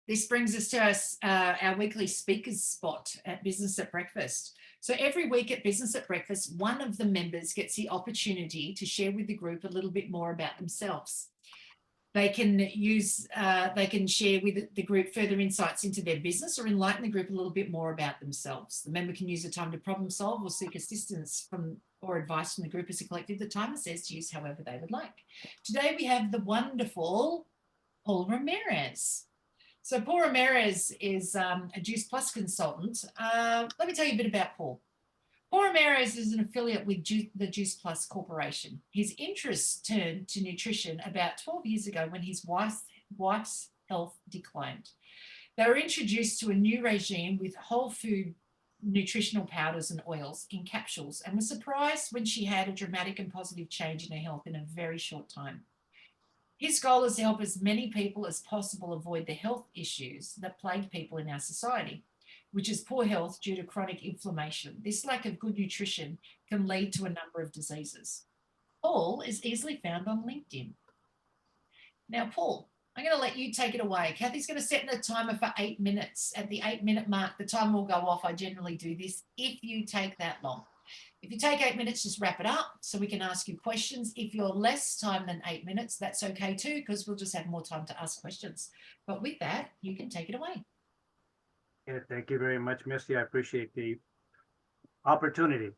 This brings us to our weekly speakers spot at Business at Breakfast. So every week at Business at Breakfast, one of the members gets the opportunity to share with the group a little bit more about themselves. They can share with the group further insights into their business or enlighten the group a little bit more about themselves. The member can use the time to problem solve or seek assistance or advice from the group as a collective. The timer says to use however they would like. Today we have the wonderful Paul Ramirez. So Paul Ramirez is a Juice Plus consultant. Let me tell you a bit about Paul. Paul Ramirez is an affiliate with the Juice Plus Corporation. His interests turned to nutrition about 12 years ago when his wife's health declined. They were introduced to a new regime with whole food nutritional powders and oils in capsules and were surprised when she had a dramatic and positive change in her health in a very short time. His goal is to help as many people as possible avoid the health issues that plague people in our society, which is poor health due to chronic inflammation. This lack of good nutrition can lead to a number of diseases. Paul is easily found on LinkedIn. Now, Paul, I'm going to let you take it away. Kathy's going to set the timer for 8 minutes. At the 8-minute mark, the timer will go off. I generally do this if you take that long. If you take 8 minutes, just wrap it up so we can ask you questions. If you're less time than 8 minutes, that's okay too, because we'll just have more time to ask questions. But with that, you can take it away. Yeah, thank you very much, Misty. I appreciate the opportunity.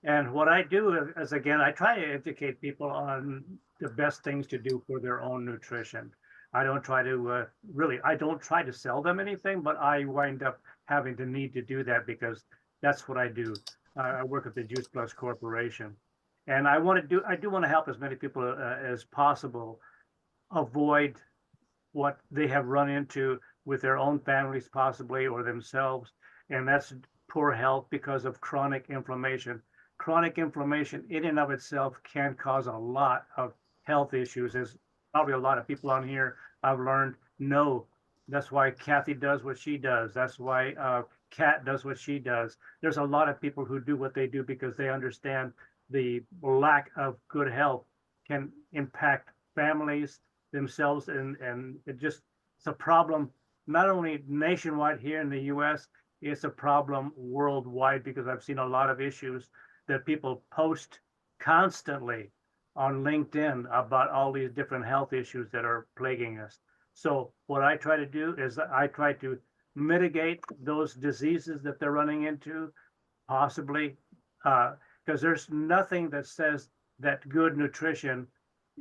And what I do is, again, I try to educate people on the best things to do for their own nutrition. I don't try to I don't try to sell them anything, but I wind up having the need to do that because that's what I do. I work at the Juice Plus Corporation, and I do want to help as many people as possible avoid what they have run into with their own families possibly or themselves, and that's poor health because of chronic inflammation. Chronic inflammation in and of itself can cause a lot of health issues, as probably a lot of people on here I've learned know. That's why Kathy does what she does. That's why Kat does what she does. There's a lot of people who do what they do because they understand the lack of good health can impact families, themselves, and it's a problem not only nationwide here in the US, it's a problem worldwide because I've seen a lot of issues that people post constantly on LinkedIn about all these different health issues that are plaguing us. So what I try to do is I try to mitigate those diseases that they're running into, possibly, because there's nothing that says that good nutrition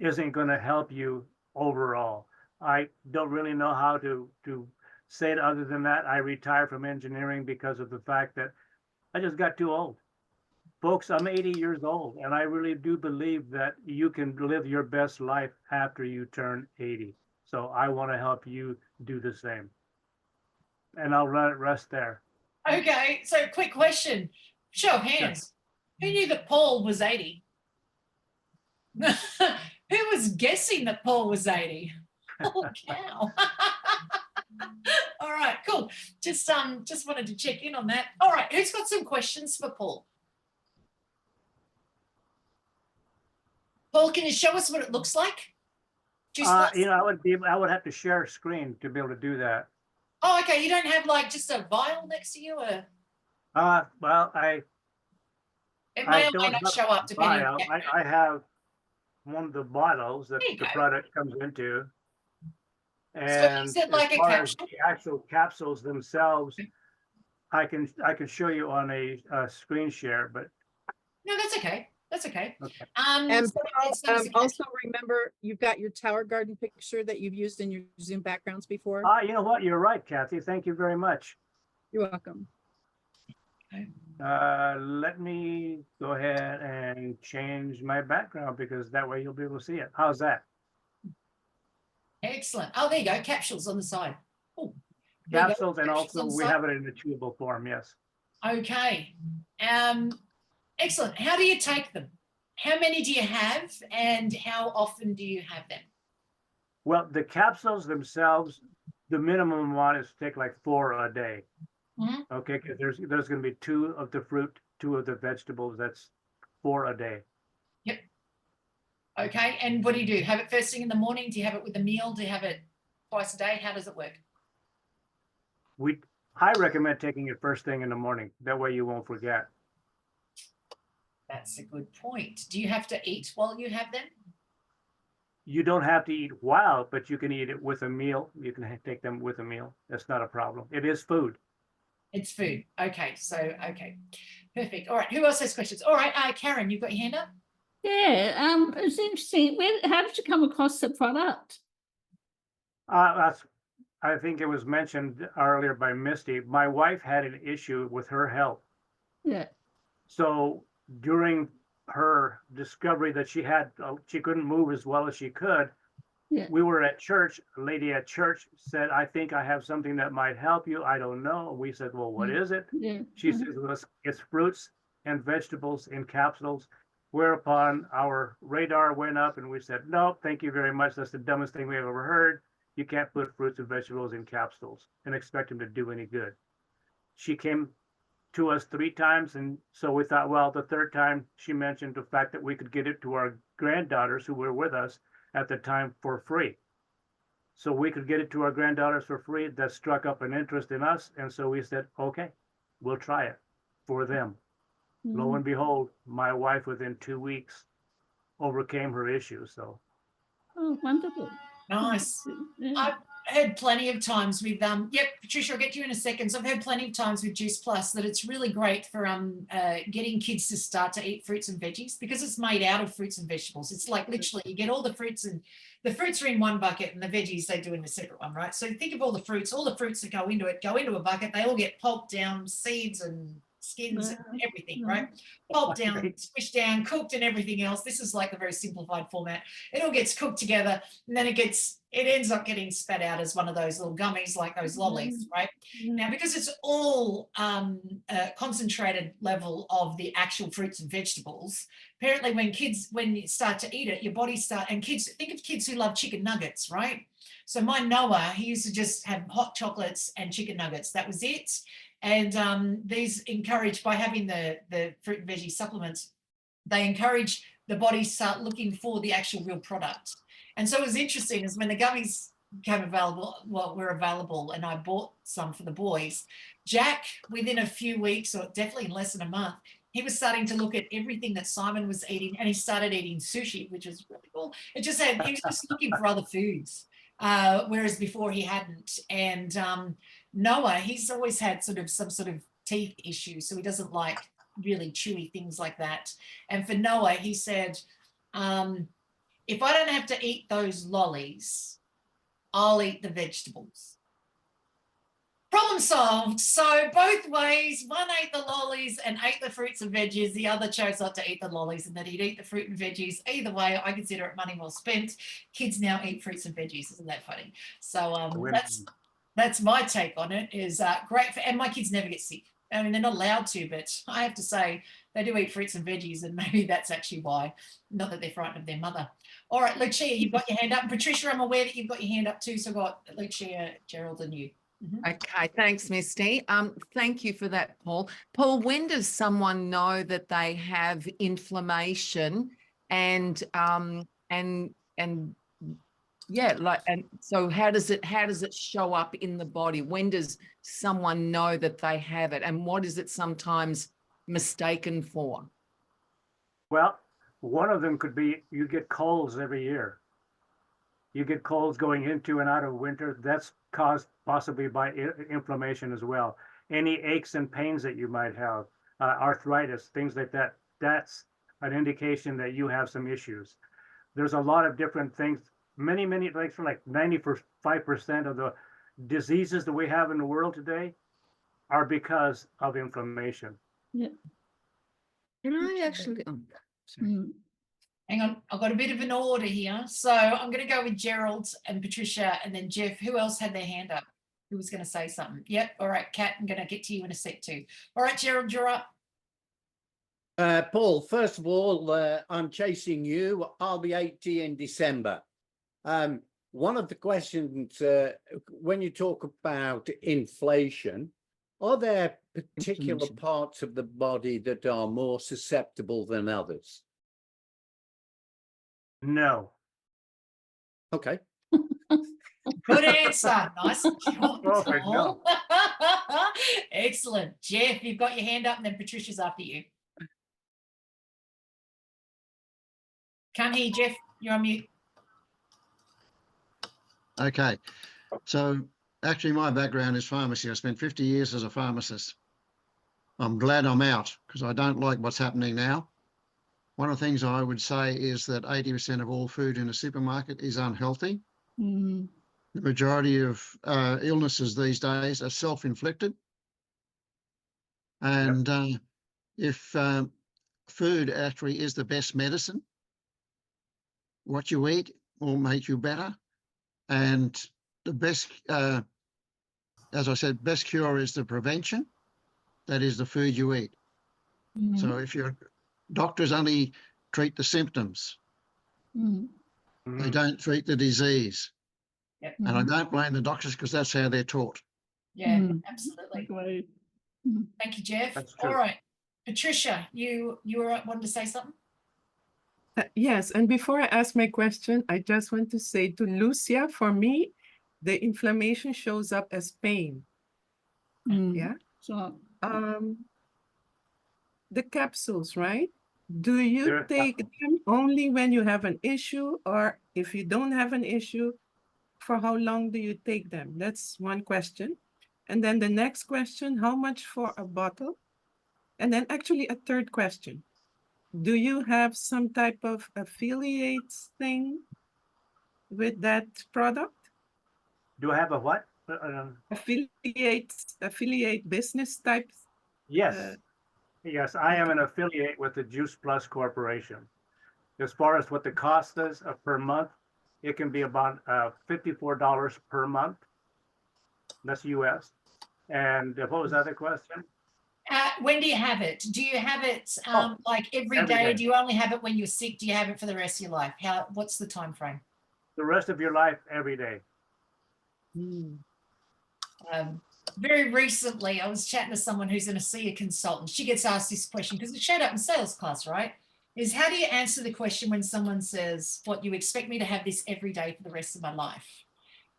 isn't going to help you overall. I don't really know how to say it other than that. I retired from engineering because of the fact that I just got too old. Folks, I'm 80 years old, and I really do believe that you can live your best life after you turn 80. So I want to help you do the same. And I'll rest there. Okay, so quick question. Show of hands. Who knew that Paul was 80? Who was guessing that Paul was 80? Oh, cow. All right, cool. Just wanted to check in on that. All right, who's got some questions for Paul? Paul, can you show us what it looks like? I would have to share a screen to be able to do that. Oh, okay. You don't have like just a vial next to you, or? Well, it may or may not show up depending. I have one of the bottles that the product comes into, and so like as far as the actual capsules themselves, I can show you on a screen share, but no, that's okay. That's okay. And also remember, you've got your Tower Garden picture that you've used in your Zoom backgrounds before. You know what? You're right, Kathy. Thank you very much. You're welcome. Okay. Let me go ahead and change my background because that way you'll be able to see it. How's that? Excellent. Oh, there you go. Capsules on the side. Ooh, capsules, and also we have it in a chewable form. Yes. Okay. Excellent. How do you take them? How many do you have, and how often do you have them? Well, the capsules themselves, the minimum one is to take like 4 a day. Mm-hmm. Okay, because there's going to be 2 of the fruit, 2 of the vegetables. That's 4 a day. Yep. Okay, and what do you do? Have it first thing in the morning? Do you have it with a meal? Do you have it twice a day? How does it work? I recommend taking it first thing in the morning. That way you won't forget. That's a good point. Do you have to eat while you have them? You don't have to eat while, but you can eat it with a meal. You can take them with a meal. That's not a problem. It is food. It's food. Okay. So, okay. Perfect. All right. Who else has questions? All right. Karen, you've got your hand up? Yeah, it's interesting. How did you come across the product? I think it was mentioned earlier by Misty. My wife had an issue with her health. Yeah. So during her discovery that she couldn't move as well as she could, Yeah. we were at church. A lady at church said, I think I have something that might help you. I don't know. We said, well, what is it? Yeah. She says, well, it's fruits and vegetables in capsules. Whereupon our radar went up and we said, no, thank you very much. That's the dumbest thing we've ever heard. You can't put fruits and vegetables in capsules and expect them to do any good. She came to us 3 times. And so we thought, well, the 3rd time she mentioned the fact that we could get it to our granddaughters who were with us at the time for free. So we could get it to our granddaughters for free. That struck up an interest in us. And so we said, okay, we'll try it for them. Lo and behold, my wife within 2 weeks overcame her issue. So, Oh, wonderful. Nice. Yeah. I've heard plenty of times with Patricia, I'll get to you in a second. So I've heard plenty of times with Juice Plus that it's really great for getting kids to start to eat fruits and veggies because it's made out of fruits and vegetables. It's like literally you get all the fruits, and the fruits are in one bucket and the veggies they do in a separate one, right? So think of all the fruits that go into a bucket. They all get pulped down, seeds and skins and everything, right? Pulped down, squished down, cooked and everything else. This is like a very simplified format. It all gets cooked together and then it ends up getting spat out as one of those little gummies like those lollies, right? Now, because it's all concentrated level of the actual fruits and vegetables, apparently when you start to eat it, your body and kids, think of kids who love chicken nuggets, right? So my Noah, he used to just have hot chocolates and chicken nuggets. That was it. And these encouraged by having the fruit and veggie supplements, they encourage the body start looking for the actual real product. And so it was interesting is when the gummies were available and I bought some for the boys, Jack, within a few weeks or definitely in less than a month, he was starting to look at everything that Simon was eating and he started eating sushi, which was really cool. He was just looking for other foods, whereas before he hadn't. And Noah, he's always had some sort of teeth issue, so he doesn't like really chewy things like that. And for Noah, he said, if I don't have to eat those lollies, I'll eat the vegetables. Problem solved. So both ways, one ate the lollies and ate the fruits and veggies. The other chose not to eat the lollies and that he'd eat the fruit and veggies. Either way, I consider it money well spent. Kids now eat fruits and veggies. Isn't that funny? So that's my take on it. Is great and my kids never get sick. I mean, they're not allowed to, but I have to say they do eat fruits and veggies, and maybe that's actually why. Not that they're frightened of their mother. All right, Lucia, you've got your hand up. And Patricia, I'm aware that you've got your hand up too. So I've got Lucia, Gerald, and you. Okay, thanks, Misty. Thank you for that, Paul. Paul, when does someone know that they have inflammation and so how does it show up in the body? When does someone know that they have it, and what is it sometimes mistaken for? Well, one of them could be you get colds every year. You get colds going into and out of winter. That's caused possibly by inflammation as well. Any aches and pains that you might have, arthritis, things like that, that's an indication that you have some issues. There's a lot of different things. Many, like 95% of the diseases that we have in the world today are because of inflammation. Yeah. Can I actually? Oh, sorry. Hang on, I've got a bit of an order here. So I'm going to go with Gerald and Patricia and then Jeff. Who else had their hand up? Who was going to say something? Yep. All right, Kat, I'm going to get to you in a sec too. All right, Gerald, you're up. Paul, first of all, I'm chasing you. I'll be 80 in December. One of the questions, when you talk about inflation, are there particular parts of the body that are more susceptible than others? No. Okay. Good answer. Nice. Oh, no. Excellent. Jeff, you've got your hand up, and then Patricia's after you. Can't hear you, Jeff. You're on mute. Okay, so actually my background is pharmacy. I spent 50 years as a pharmacist. I'm glad I'm out because I don't like what's happening now. One of the things I would say is that 80% of all food in a supermarket is unhealthy. Mm. The majority of illnesses these days are self-inflicted. And if food actually is the best medicine, what you eat will make you better. And the best, as I said, best cure is the prevention. That is the food you eat. Mm. So if your doctors only treat the symptoms, Mm. they don't treat the disease. Yep. And I don't blame the doctors because that's how they're taught. Yeah, Mm. absolutely. Agree. Thank you, Jeff. That's true. All right. Patricia, you were wanting to say something? Yes, and before I ask my question, I just want to say to Lucia, for me, the inflammation shows up as pain. Mm. Yeah. So, The capsules, right? Do you There are take them only when you have an issue, or if you don't have an issue, for how long do you take them? That's one question. And then the next question, how much for a bottle? And then actually a third question. Do you have some type of affiliates thing with that product? Do I have a what? Affiliate business type? Yes. Yes, I am an affiliate with the Juice Plus Corporation. As far as what the cost is per month, it can be about $54 per month. That's US. And what was the other question? When do you have it? Do you have it like every every day? day. Do you only have it when you're sick? Do you have it for the rest of your life? What's the time frame? The rest of your life, every day. Very recently, I was chatting to someone who's an ASEA consultant. She gets asked this question because it showed up in sales class, right? Is how do you answer the question when someone says, what, you expect me to have this every day for the rest of my life?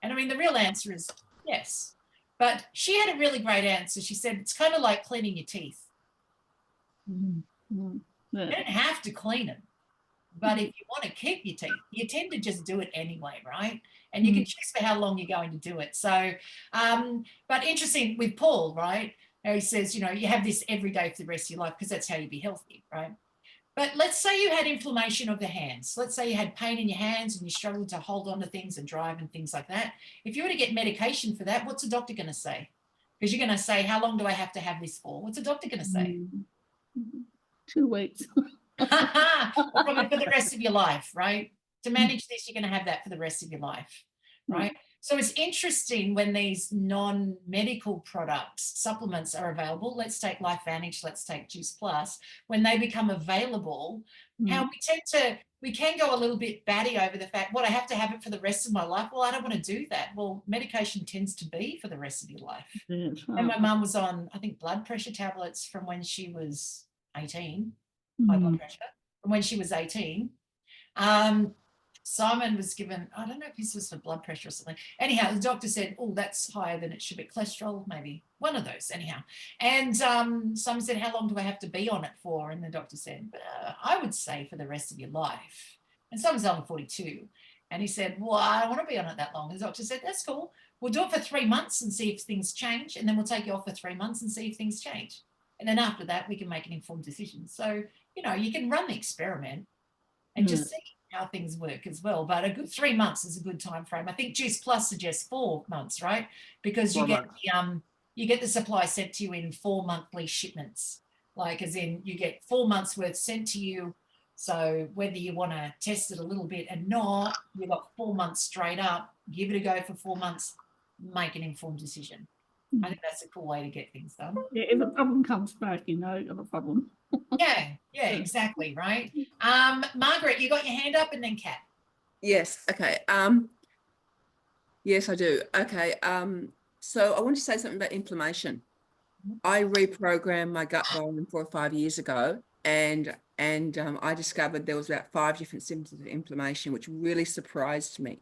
And I mean, the real answer is yes. But she had a really great answer. She said, it's kind of like cleaning your teeth. mm. Mm. You Yeah. don't have to clean them. But if you want to keep your teeth, you tend to just do it anyway, right? And you can choose for how long you're going to do it. So, but interesting with Paul, right? How he says, you know, you have this every day for the rest of your life because that's how you be healthy, right? But let's say you had inflammation of the hands. Let's say you had pain in your hands and you struggled to hold on to things and drive and things like that. If you were to get medication for that, what's the doctor going to say? Because you're going to say, how long do I have to have this for? What's the doctor going to say? 2 weeks. Or probably for the rest of your life, right? To manage this, you're going to have that for the rest of your life, right? So it's interesting when these non-medical products, supplements are available. Let's take LifeVantage, let's take Juice Plus. When they become available, how we can go a little bit batty over the fact, what, I have to have it for the rest of my life? Well, I don't want to do that. Well, medication tends to be for the rest of your life. Yes. And my mum was on, I think, blood pressure tablets from when she was 18. High blood pressure from when she was 18. Simon was given, I don't know if this was for blood pressure or something. Anyhow, the doctor said, oh, that's higher than it should be. Cholesterol, maybe one of those, anyhow. And Simon said, how long do I have to be on it for? And the doctor said, I would say for the rest of your life. And Simon's only 42. And he said, well, I don't want to be on it that long. And the doctor said, that's cool. We'll do it for 3 months and see if things change. And then we'll take you off for 3 months and see if things change. And then after that, we can make an informed decision. So, you know, you can run the experiment and just see how things work as well. But a good 3 months is a good time frame. I think Juice Plus suggests 4 months, right? Because you get the supply sent to you in 4 monthly shipments. Like as in you get 4 months worth sent to you. So whether you want to test it a little bit and not, you've got 4 months straight up, give it a go for 4 months, make an informed decision. I think that's a cool way to get things done. Yeah, if a problem comes back, you know, you have a problem. Yeah, exactly, right? Margaret, you got your hand up, and then Kat. Yes, okay. Yes, I do. Okay. So I want to say something about inflammation. I reprogrammed my gut biome 4 or 5 years ago, and I discovered there was about 5 different symptoms of inflammation, which really surprised me.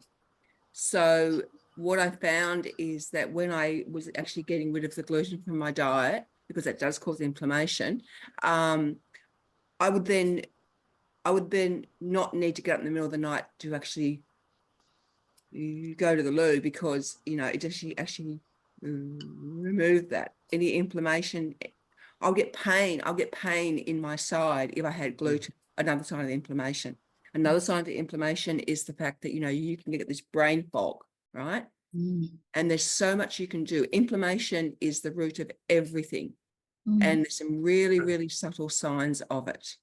So what I found is that when I was actually getting rid of the gluten from my diet, because that does cause inflammation, I would then not need to get up in the middle of the night to actually go to the loo, because it actually removed that any inflammation. I'll get pain in my side if I had gluten. Another sign of the inflammation. Another sign of the inflammation is the fact that you can get this brain fog, right? And there's so much you can do. Inflammation is the root of everything, and there's some really, really subtle signs of it.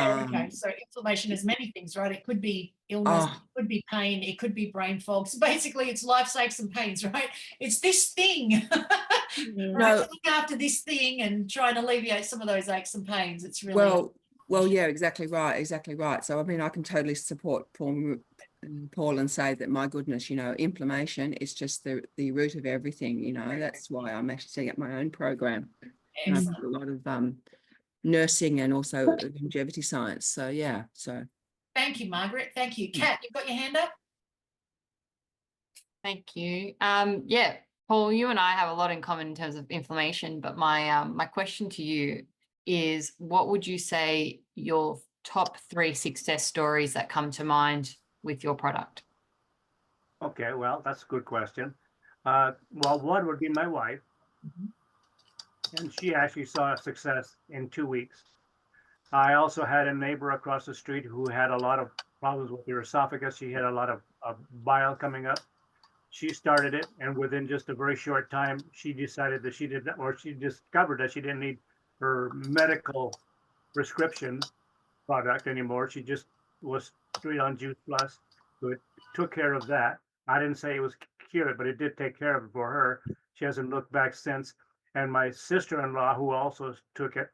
Okay, so inflammation is many things, right? It could be illness, it could be pain, it could be brain fog. So basically, it's life's aches and pains, right? It's this thing, right? To look after this thing and trying to alleviate some of those aches and pains. It's really well, yeah, exactly right. So I mean, I can totally support Paul and say that, my goodness, inflammation is just the root of everything. That's why I'm actually setting up my own program. And I've got a lot of nursing and also longevity science. So yeah. So thank you, Margaret. Thank you. Kat, you've got your hand up. Thank you. Yeah, Paul, you and I have a lot in common in terms of inflammation, but my question to you is, what would you say your top 3 success stories that come to mind with your product? Okay, well, that's a good question. Well, one would be my wife. And she actually saw success in 2 weeks. I also had a neighbor across the street who had a lot of problems with her esophagus. She had a lot of bile coming up. She started it, and within just a very short time, she decided that she discovered that she didn't need her medical prescription product anymore. She just was straight on Juice Plus. So it took care of that. I didn't say it was cured, but it did take care of it for her. She hasn't looked back since. And my sister-in-law, who also took it,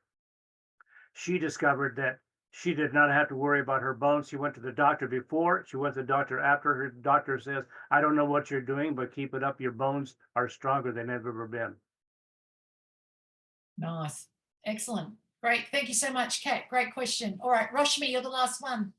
she discovered that she did not have to worry about her bones. She went to the doctor before, she went to the doctor after. Her doctor says, I don't know what you're doing, but keep it up. Your bones are stronger than they've ever been. Nice. Excellent. Great. Thank you so much, Kat. Great question. All right, Roshmi, you're the last one.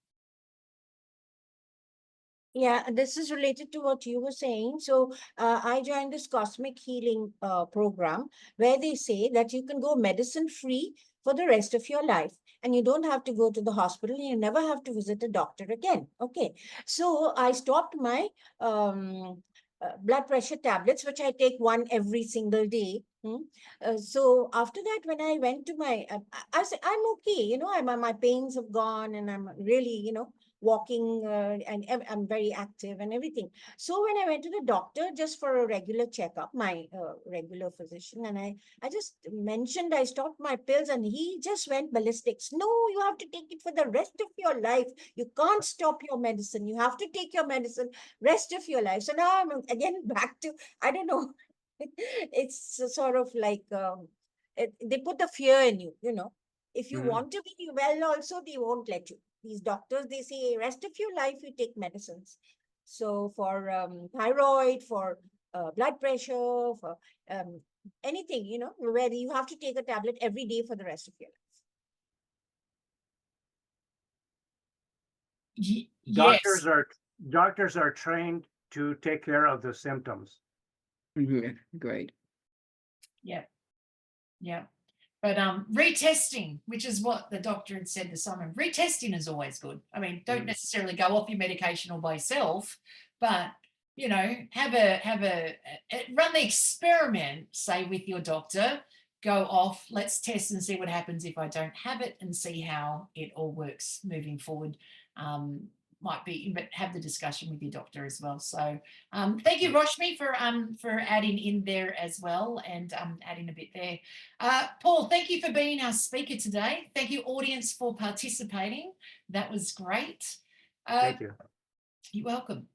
Yeah, this is related to what you were saying. So I joined this cosmic healing program where they say that you can go medicine free for the rest of your life, and you don't have to go to the hospital. You never have to visit a doctor again. Okay, so I stopped my blood pressure tablets, which I take one every single day. So after that, when I went to my, I said, I'm okay, my pains have gone, and I'm really, walking, and I'm very active and everything. So when I went to the doctor just for a regular checkup, my regular physician, and I just mentioned I stopped my pills, and he just went ballistics. No, you have to take it for the rest of your life. You can't stop your medicine. You have to take your medicine rest of your life. So now I'm again back to, I don't know, it's sort of like they put the fear in you, if you want to be well also, they won't let you. These doctors, they say rest of your life you take medicines. So for thyroid, for blood pressure, for anything, where you have to take a tablet every day for the rest of your life. Doctors are trained to take care of the symptoms. Great. Yeah. But retesting, which is what the doctor had said to Simon, retesting is always good. I mean, don't necessarily go off your medication all by yourself, but have a run the experiment, say with your doctor, go off, let's test and see what happens if I don't have it, and see how it all works moving forward. Might be, but have the discussion with your doctor as well. So thank you, Roshmi, for adding in there as well, and adding a bit there. Paul, thank you for being our speaker today. Thank you, audience, for participating. That was great. Thank you. You're welcome.